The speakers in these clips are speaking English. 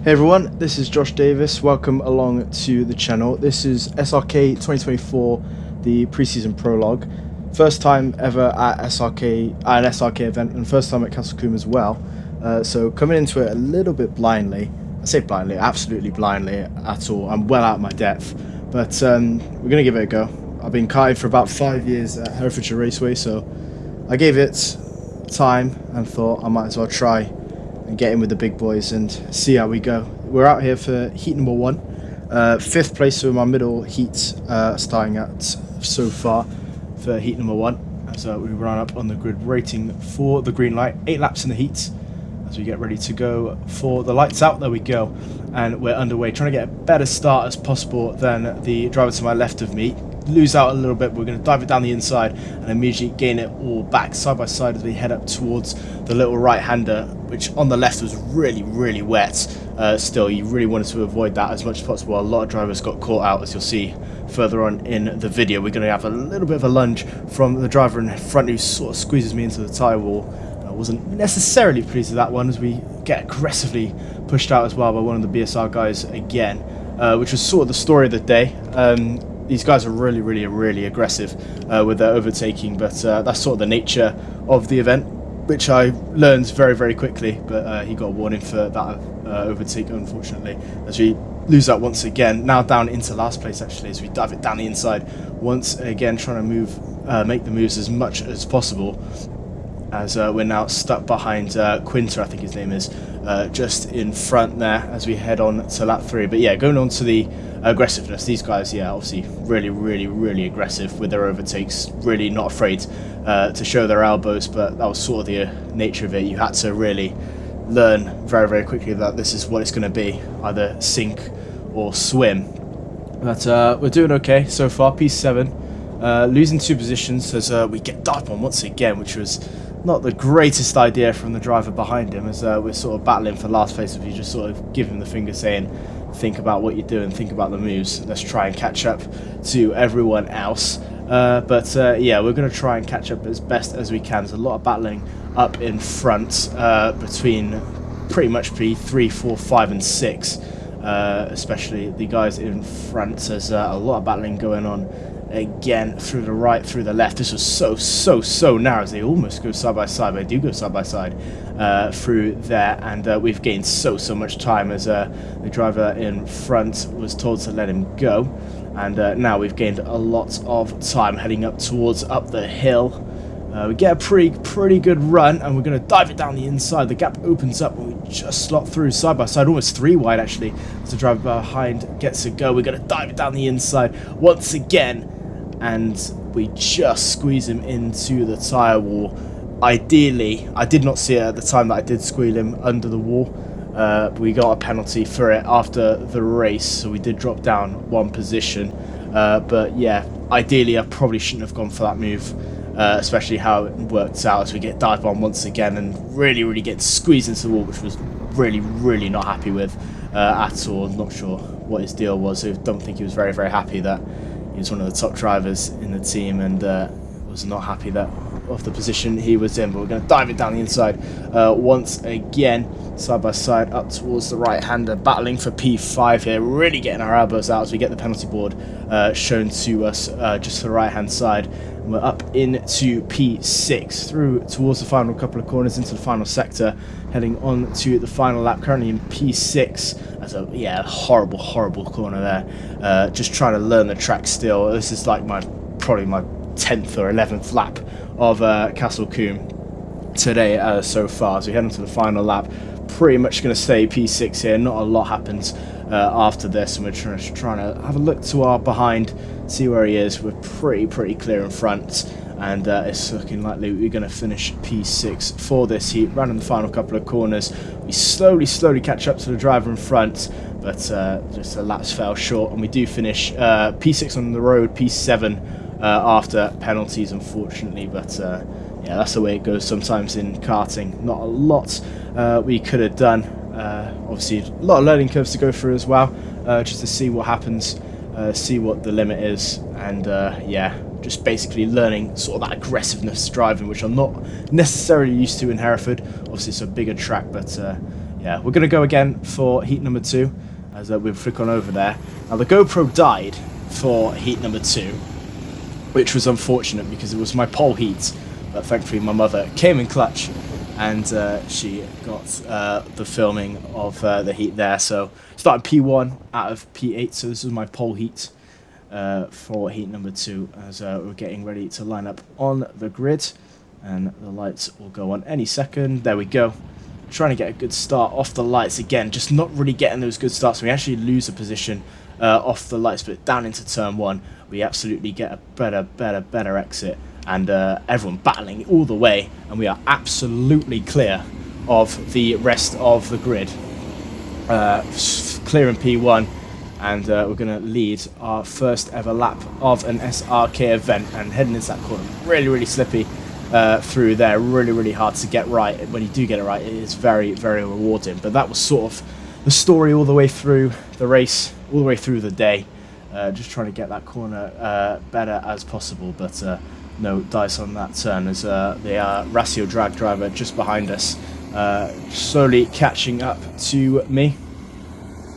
Hey everyone, this is Josh Davis. Welcome along to the channel. This is SRK 2024, the preseason prologue. First time ever at an SRK event, and first time at Castle Combe as well. So coming into it a little bit blindly. I say blindly, absolutely blindly at all. I'm well out of my depth, but we're gonna give it a go. I've been karting for about 5 years at Herefordshire Raceway, so I gave it time and thought I might as well try and get in with the big boys and see how we go. We're out here for heat number 1, 5th place for my middle heat, starting at so far for heat number 1 as we run up on the grid, rating for the green light, 8 laps in the heat as we get ready to go for the lights out. There we go, and we're underway, trying to get a better start as possible than the driver to my left of me. Lose out a little bit, we're going to dive it down the inside and immediately gain it all back side by side as we head up towards the little right-hander, which on the left was really wet. Still, you really wanted to avoid that as much as possible. A lot of drivers got caught out, as you'll see further on in the video. We're going to have a little bit of a lunge from the driver in front who sort of squeezes me into the tyre wall. I wasn't necessarily pleased with that one as we get aggressively pushed out as well by one of the BSR guys again, which was sort of the story of the day. These guys are really aggressive with their overtaking, but that's sort of the nature of the event, which I learned very quickly. But he got a warning for that overtake, unfortunately, as we lose that once again. Now down into last place, actually, as we dive it down the inside once again, trying to make the moves as much as possible, as we're now stuck behind Quinter, I think his name is, just in front there as we head on to lap 3. But yeah, going on to the aggressiveness, these guys, yeah, obviously really aggressive with their overtakes, really not afraid to show their elbows, but that was sort of the nature of it. You had to really learn very quickly that this is what it's going to be, either sink or swim. But we're doing okay so far, P7, losing 2 positions as we get dived on once again, which was not the greatest idea from the driver behind him, as we're sort of battling for last place. If you just sort of give him the finger saying, think about what you're doing, think about the moves, let's try and catch up to everyone else. But yeah, we're going to try and catch up as best as we can. There's a lot of battling up in front between pretty much P3, 4, 5 and 6, especially the guys in front. There's a lot of battling going on again, through the right, through the left. This was so narrow as they almost go side by side, but they do go side by side through there, and we've gained so much time as the driver in front was told to let him go, and now we've gained a lot of time heading up towards up the hill. We get a pretty good run, and we're going to dive it down the inside. The gap opens up and we just slot through side by side, almost 3 wide actually, as the driver behind gets a go. We're going to dive it down the inside once again, and we just squeeze him into the tyre wall. Ideally, I did not see it at the time that I did squeal him under the wall. We got a penalty for it after the race, so we did drop down 1 position. But yeah, ideally I probably shouldn't have gone for that move, especially how it worked out as we get dived on once again and really get squeezed into the wall, which was really not happy with at all. Not sure what his deal was. I don't think he was very happy that he was one of the top drivers in the team, and was not happy that of the position he was in. But we're going to dive it down the inside once again, side by side up towards the right-hander, battling for P5 here, really getting our elbows out as we get the penalty board shown to us just to the right-hand side. And we're up into P6, through towards the final couple of corners into the final sector, heading on to the final lap, currently in P6. That's a horrible corner there. Just trying to learn the track still. This is like probably my 10th or 11th lap of Castle Combe today so far. As we head into the final lap, pretty much going to stay P6 here. Not a lot happens after this, and we're trying to have a look to our behind, see where he is. We're pretty clear in front, and it's looking likely we're going to finish P6 for this heat. Round in the final couple of corners, we slowly catch up to the driver in front, but just the laps fell short, and we do finish P6 on the road, P7 after penalties, unfortunately. But yeah, that's the way it goes sometimes in karting. Not a lot we could have done. Obviously, a lot of learning curves to go through as well, just to see what happens, see what the limit is, and yeah, just basically learning sort of that aggressiveness driving, which I'm not necessarily used to in Hereford. Obviously, it's a bigger track, but yeah, we're going to go again for heat number 2, as we flick on over there. Now, the GoPro died for heat number 2, which was unfortunate because it was my pole heat, but thankfully my mother came in clutch, and she got the filming of the heat there. So started P1 out of P8, so this is my pole heat for heat number 2, as we're getting ready to line up on the grid, and the lights will go on any second. There we go. Trying to get a good start off the lights again, just not really getting those good starts. We actually lose a position off the lights, but down into turn 1 we absolutely get a better exit, and everyone battling all the way, and we are absolutely clear of the rest of the grid, clear in P1, and we're going to lead our first ever lap of an SRK event, and heading into that corner, really slippy through there, really hard to get right. When you do get it right, it is very rewarding. But that was sort of the story all the way through the race, all the way through the day, just trying to get that corner better as possible, but no dice on that turn, as the Ratio drag driver just behind us slowly catching up to me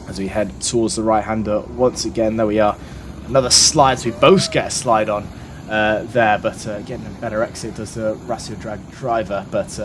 as we head towards the right-hander once again. There we are, another slide, so we both get a slide on there, but getting a better exit does the Ratio drag driver. But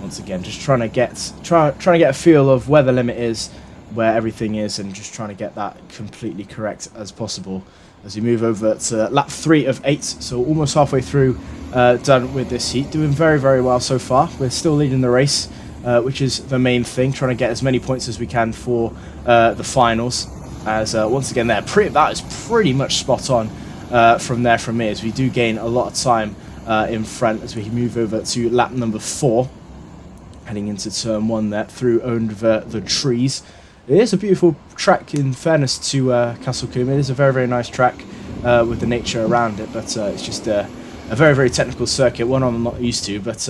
once again, just trying to get a feel of where the limit is, where everything is, and just trying to get that completely correct as possible as we move over to lap 3 of 8, so almost halfway through, done with this heat. Doing very well so far. We're still leading the race, which is the main thing, trying to get as many points as we can for the finals, as once again there, that is pretty much spot on from me, as we do gain a lot of time in front as we move over to lap number 4, heading into turn 1 there, through over the trees. It is a beautiful track, in fairness to Castle Combe. It is a very nice track with the nature around it, but it's just a very technical circuit, one I'm not used to, but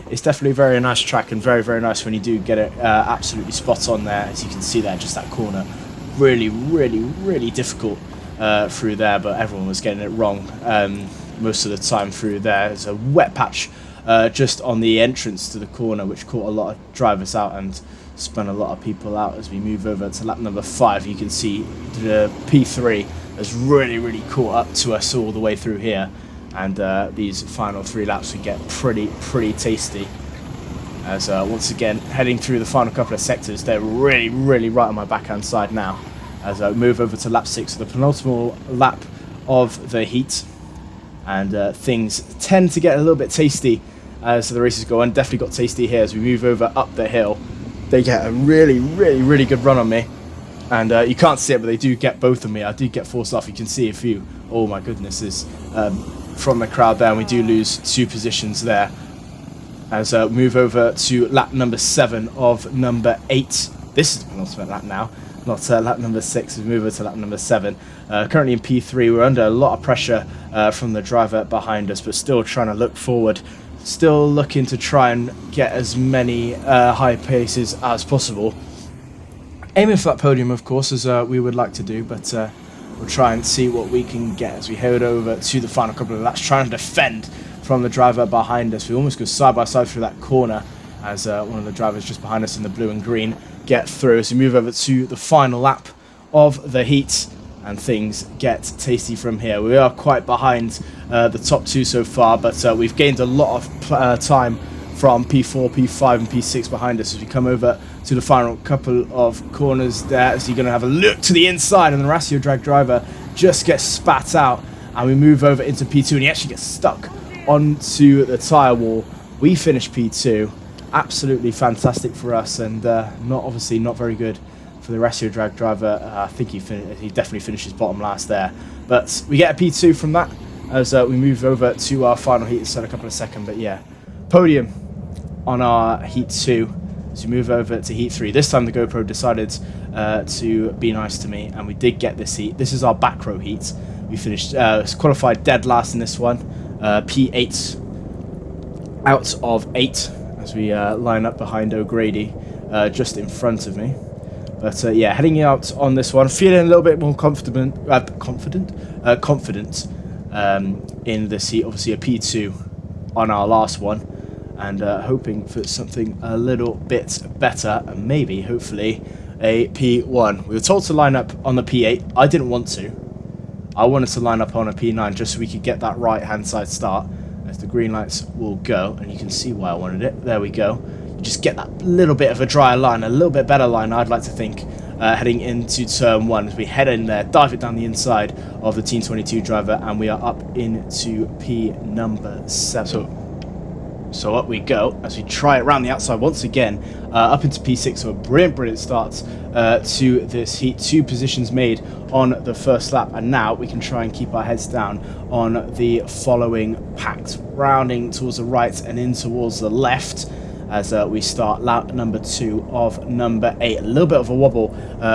it's definitely a very nice track, and very nice when you do get it absolutely spot on there. As you can see there, just that corner, really difficult through there, but everyone was getting it wrong most of the time through there. There's a wet patch just on the entrance to the corner, which caught a lot of drivers out and spun a lot of people out. As we move over to lap number 5, you can see the P3 has really caught up to us all the way through here, and these final 3 laps we get pretty tasty, as once again heading through the final couple of sectors. They're really right on my backhand side now, as I move over to lap 6, the penultimate lap of the heat, and things tend to get a little bit tasty as the races go on. Definitely got tasty here as we move over up the hill. They get a really good run on me, and you can't see it, but they do get both of me. I do get forced off. You can see a few, oh my goodness, is from the crowd there, and we do lose 2 positions there, as we move over to lap number 7 of number 8. This is the penultimate lap now, not lap number 6. We move over to lap number 7. Currently in P3, we're under a lot of pressure from the driver behind us, but still trying to look forward. Still looking to try and get as many high paces as possible. Aiming for that podium, of course, as we would like to do, but we'll try and see what we can get as we head over to the final couple of laps, trying to defend from the driver behind us. We almost go side by side through that corner, as one of the drivers just behind us in the blue and green get through. As we move over to the final lap of the heat, and things get tasty from here. We are quite behind the top 2 so far, but we've gained a lot of time from P4, P5 and P6 behind us as we come over to the final couple of corners there, as you're going to have a look to the inside, and the Ratio drag driver just gets spat out, and we move over into P2, and he actually gets stuck onto the tyre wall. We finish P2. Absolutely fantastic for us, and obviously not very good for the Ratio drag driver. I think he definitely finishes bottom last there, but we get a P2 from that as we move over to our final heat in a couple of seconds. But yeah, podium on our heat 2 as we move over to heat 3. This time the GoPro decided to be nice to me, and we did get this heat. This is our back row heat. We finished qualified dead last in this one, P8 out of 8, as we line up behind O'Grady just in front of me. But yeah, heading out on this one, feeling a little bit more confident in the seat. Obviously a P2 on our last one, and hoping for something a little bit better, and maybe, hopefully, a P1. We were told to line up on the P8. I didn't want to. I wanted to line up on a P9 just so we could get that right-hand side start, as the green lights will go, and you can see why I wanted it. There we go. You just get that little bit of a drier line, a little bit better line, I'd like to think, heading into turn 1 as we head in there, dive it down the inside of the Team 22 driver, and we are up into P number 7. So up we go as we try it around the outside once again, up into P6. So a brilliant start to this heat. 2 positions made on the first lap, and now we can try and keep our heads down on the following packs, rounding towards the right and in towards the left, as we start lap number 2 of number 8. A little bit of a wobble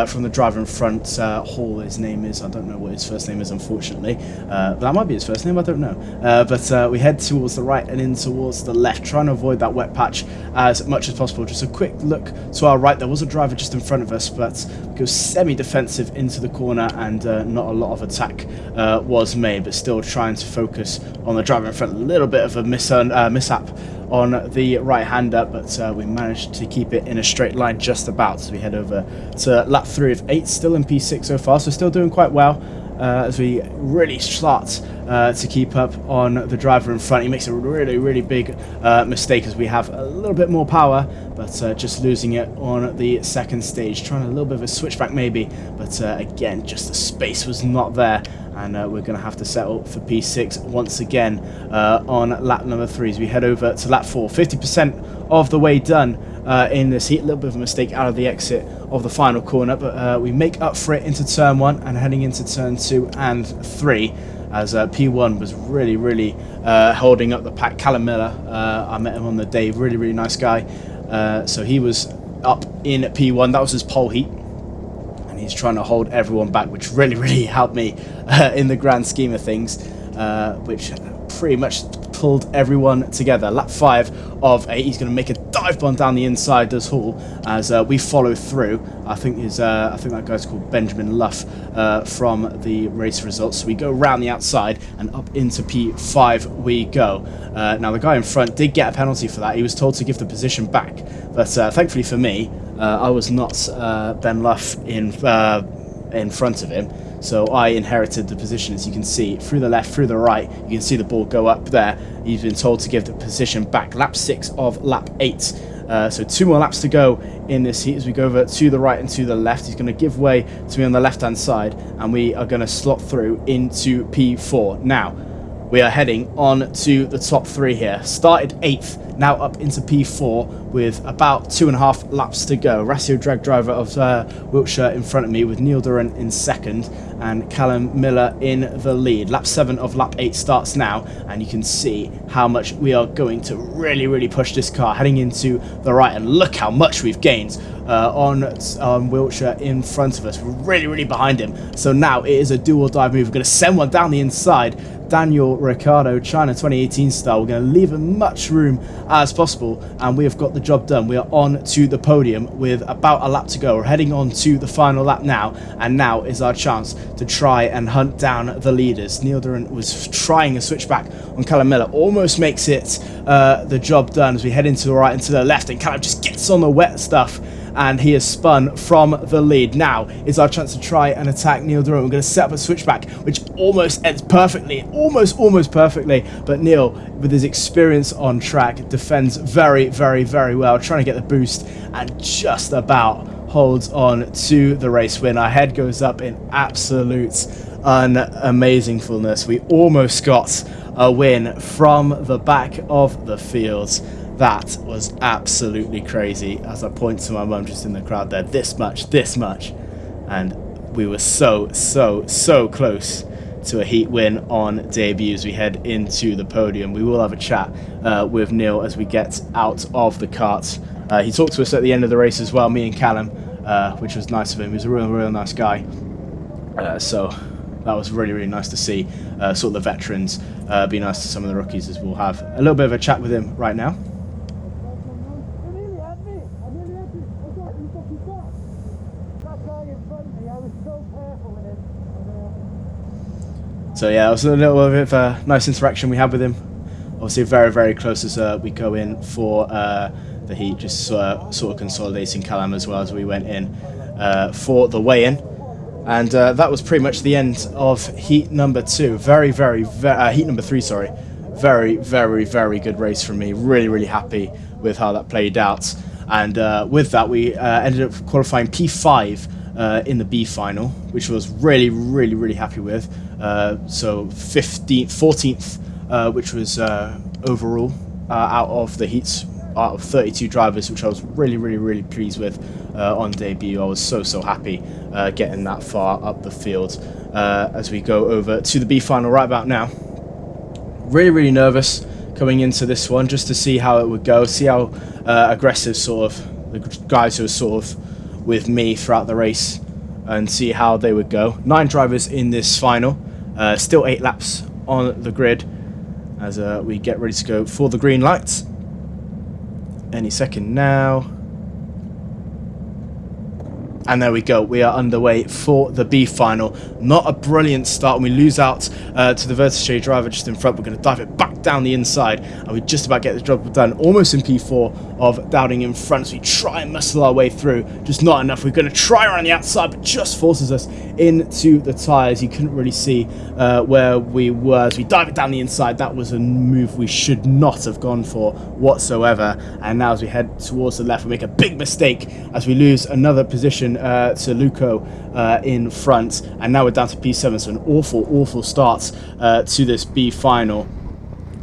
from the driver in front, Hall, his name is. I don't know what his first name is, unfortunately. That might be his first name, I don't know. But we head towards the right and in towards the left, trying to avoid that wet patch as much as possible. Just a quick look to our right. There was a driver just in front of us, but we go semi-defensive into the corner, and not a lot of attack was made, but still trying to focus on the driver in front. A little bit of a mishap on the right-hander, but we managed to keep it in a straight line just about. So we head over to lap 3 of 8, still in P6 so far, so still doing quite well as we really start to keep up on the driver in front. He makes a really big mistake as we have a little bit more power, but just losing it on the second stage, trying a little bit of a switchback maybe, but again, just the space was not there. And we're going to have to settle for P6 once again on lap number 3 as we head over to lap 4. 50% of the way done in this heat. A little bit of a mistake out of the exit of the final corner, but we make up for it into turn 1 and heading into turn 2 and 3. As P1 was really holding up the pack. Callum Miller, I met him on the day, really nice guy. So he was up in P1. That was his pole heat. He's trying to hold everyone back, which really helped me in the grand scheme of things, which pretty much pulled everyone together. Lap 5 of 8, he's going to make a dive bomb down the inside, does Hall, as we follow through. I think that guy's called Benjamin Luff from the race results. So we go round the outside and up into P5 we go. Now the guy in front did get a penalty for that. He was told to give the position back, but thankfully for me, I was not Ben Luff in front of him, so I inherited the position. As you can see, through the left, through the right, you can see the ball go up there. He's been told to give the position back. Lap 6 of lap 8. So 2 more laps to go in this heat as we go over to the right and to the left. He's going to give way to me on the left-hand side, and we are going to slot through into P4. Now, we are heading on to the top 3 here. Started 8th, now up into P4 with about 2.5 laps to go. Ratio drag driver of Wiltshire in front of me with Neil Duran in second and Callum Miller in the lead. Lap 7 of lap 8 starts now, and you can see how much we are going to really push this car heading into the right, and look how much we've gained on Wiltshire in front of us. We're really behind him, so now it is a do or die move. We're going to send one down the inside. Daniel Ricciardo, China 2018 style. We're going to leave as much room as possible, and we have got the job done. We are on to the podium with about a lap to go. We're heading on to the final lap now, and now is our chance to try and hunt down the leaders. Neil Duran was trying a switchback on Callum Miller, almost makes it the job done as we head into the right and to the left, and Callum just gets on the wet stuff, and he is spun from the lead. Now is our chance to try and attack Neil Duran. We're going to set up a switchback, which almost ends perfectly, almost perfectly, but Neil, with his experience on track, defends very well, trying to get the boost, and just about holds on to the race win. Our head goes up in absolute amazingfulness. We almost got a win from the back of the field. That was absolutely crazy, as I point to my mum just in the crowd there. This much, and we were so close to a heat win on debut as we head into the podium. We will have a chat with Neil as we get out of the kart. He talked to us at the end of the race as well, me and Callum, which was nice of him. He was a real nice guy. So that was really nice to see sort of the veterans be nice to some of the rookies, as we'll have a little bit of a chat with him right now. So yeah, it was a little bit of a nice interaction we had with him. obviously very, very close as we go in for the heat, just sort of consolidating Callum as well as we went in for the weigh-in. And that was pretty much the end of heat number 2. Heat number 3, sorry. Very, very, very good race from me. Really, really happy with how that played out. And with that, we ended up qualifying P5 in the B final, which I was really, really, really happy with. So 14th, which was overall out of the heats, out of 32 drivers, which I was really, really, really pleased with on debut. I was so happy getting that far up the field. As we go over to the B final right about now, really, really nervous coming into this one, just to see how it would go, see how aggressive sort of the guys who were sort of with me throughout the race, and see how they would go. 9 drivers in this final, still 8 laps on the grid as we get ready to go for the green lights any second now. And there we go, we are underway for the B final. Not a brilliant start, and we lose out to the Vertice driver just in front. We're going to dive it back down the inside, and we just about get the job done. Almost in P4 of Dowding in front, so we try and muscle our way through. Just not enough. We're going to try around the outside, but just forces us into the tyres. You couldn't really see where we were as we dive it down the inside. That was a move we should not have gone for whatsoever. And now as we head towards the left, we make a big mistake as we lose another position to Luco in front, and now we're down to P7, so an awful start to this B final.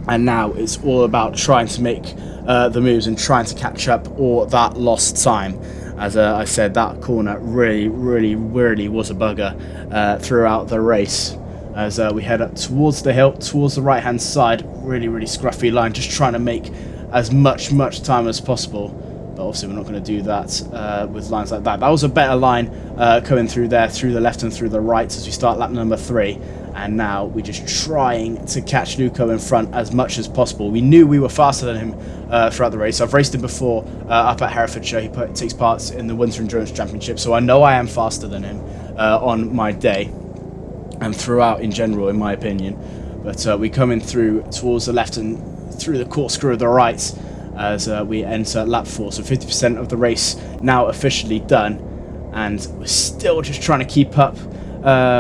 And now it's all about trying to make the moves and trying to catch up all that lost time. As I said, that corner really was a bugger throughout the race. As we head up towards the hill, towards the right hand side, really scruffy line, just trying to make as much time as possible. But obviously we're not going to do that with lines like that. That was a better line coming through there, through the left and through the right as we start lap number 3. And now we're just trying to catch Luco in front as much as possible. We knew we were faster than him throughout the race. I've raced him before up at Herefordshire. He takes part in the Winter Endurance Championship, so I know I am faster than him on my day and throughout in general, in my opinion. But we come in through towards the left and through the corkscrew of the right as we enter lap 4, so 50% of the race now officially done, and we're still just trying to keep up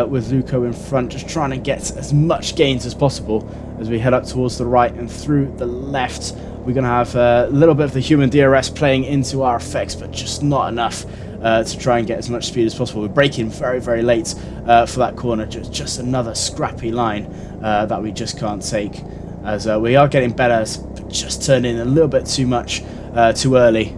with Luco in front, just trying to get as much gains as possible as we head up towards the right and through the left. We're going to have a little bit of the human DRS playing into our effects, but just not enough to try and get as much speed as possible. We're braking very late for that corner, just another scrappy line that we just can't take, as we are getting better, but just turned in a little bit too much too early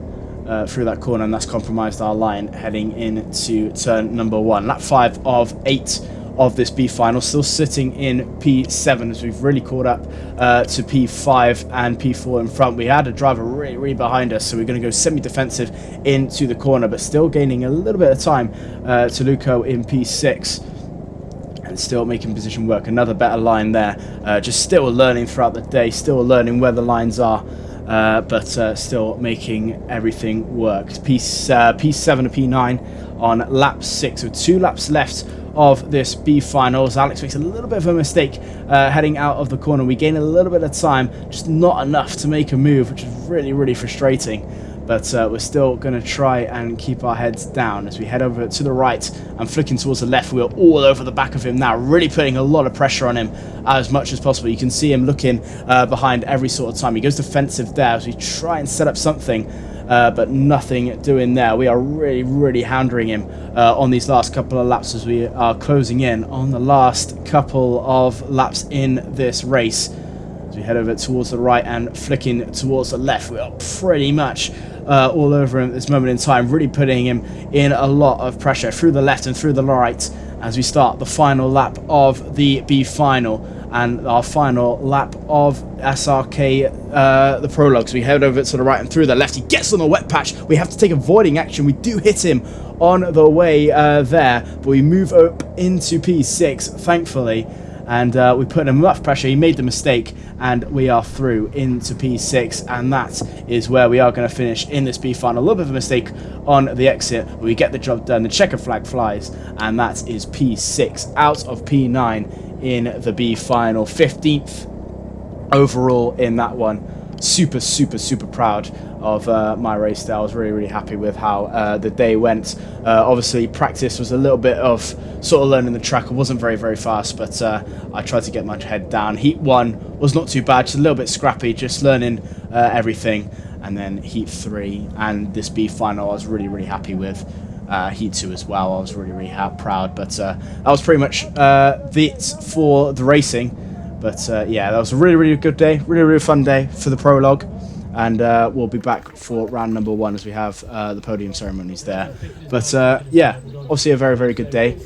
through that corner, and that's compromised our line heading into turn number 1. Lap 5 of 8 of this B final, still sitting in P7 as we've really caught up to P5 and P4 in front. We had a driver really behind us, so we're going to go semi-defensive into the corner, but still gaining a little bit of time to Luco in P6. And still making position work. Another better line there. Just still learning throughout the day, still learning where the lines are, but still making everything work. P7 to P9 on lap 6, with 2 laps left of this B finals. Alex makes a little bit of a mistake heading out of the corner. We gain a little bit of time, just not enough to make a move, which is really frustrating. But we're still going to try and keep our heads down as we head over to the right and flicking towards the left. We're all over the back of him now, really putting a lot of pressure on him as much as possible. You can see him looking behind every sort of time. He goes defensive there as we try and set up something, but nothing doing there. We are really hammering him on these last couple of laps as we are closing in on the last couple of laps in this race. As we head over towards the right and flicking towards the left, we are pretty much all over him at this moment in time, really putting him in a lot of pressure through the left and through the right as we start the final lap of the B final and our final lap of SRK, the prologue. So we head over to the right and through the left. He gets on the wet patch. We have to take avoiding action. We do hit him on the way there, but we move up into P6, thankfully. And we put him enough pressure. He made the mistake, and we are through into P6, and that is where we are going to finish in this B final. A little bit of a mistake on the exit, but we get the job done. The checkered flag flies, and that is P6 out of P9 in the B final. 15th overall in that one. Super proud of my race there. I was really happy with how the day went. Obviously practice was a little bit of sort of learning the track. I wasn't very fast, but I tried to get my head down. Heat 1 was not too bad, just a little bit scrappy, just learning everything. And then Heat 3 and this B final I was really happy with. Heat 2 as well, I was really proud, but that was pretty much it for the racing. But yeah, that was a really good day, really fun day for the prologue, and we'll be back for round number 1 as we have the podium ceremonies there. But yeah, obviously a very good day.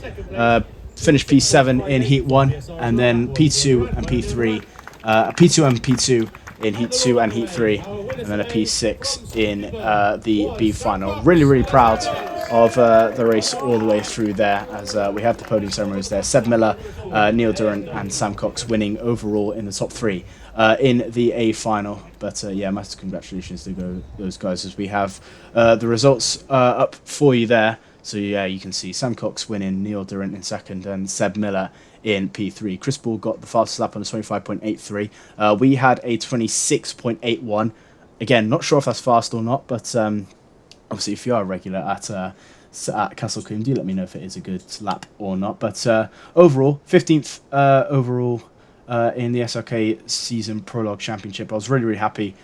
Finished P7 in Heat 1, and then P2 and P3, P2 and P2 in Heat 2 and Heat 3, and then a P6 in the B final. Really proud of the race all the way through there, as we have the podium ceremonies there. Seb Miller, Neil Durrant and Sam Cox winning overall in the top 3 in the A final. But yeah, massive congratulations to those guys, as we have the results up for you there. So yeah, you can see Sam Cox winning, Neil Durrant in 2nd, and Seb Miller in P3. Chris Ball got the fastest lap on a 25.83. We had a 26.81. Again, not sure if that's fast or not, but obviously, if you are a regular at Castle Combe, do let me know if it is a good lap or not. But overall, 15th overall in the SRK Season Prologue Championship. I was really happy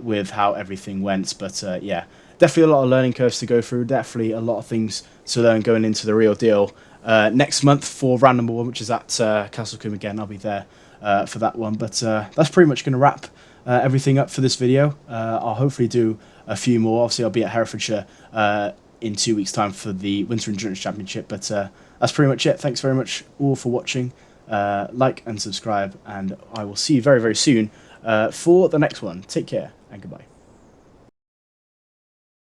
with how everything went. But yeah, definitely a lot of learning curves to go through. Definitely a lot of things to learn going into the real deal. Next month for round number 1, which is at Castle Combe again. I'll be there for that one. But that's pretty much going to wrap everything up for this video. I'll hopefully do a few more. Obviously, I'll be at Herefordshire in 2 weeks' time for the Winter Endurance Championship. But that's pretty much it. Thanks very much all for watching. Like and subscribe, and I will see you very soon for the next one. Take care and goodbye.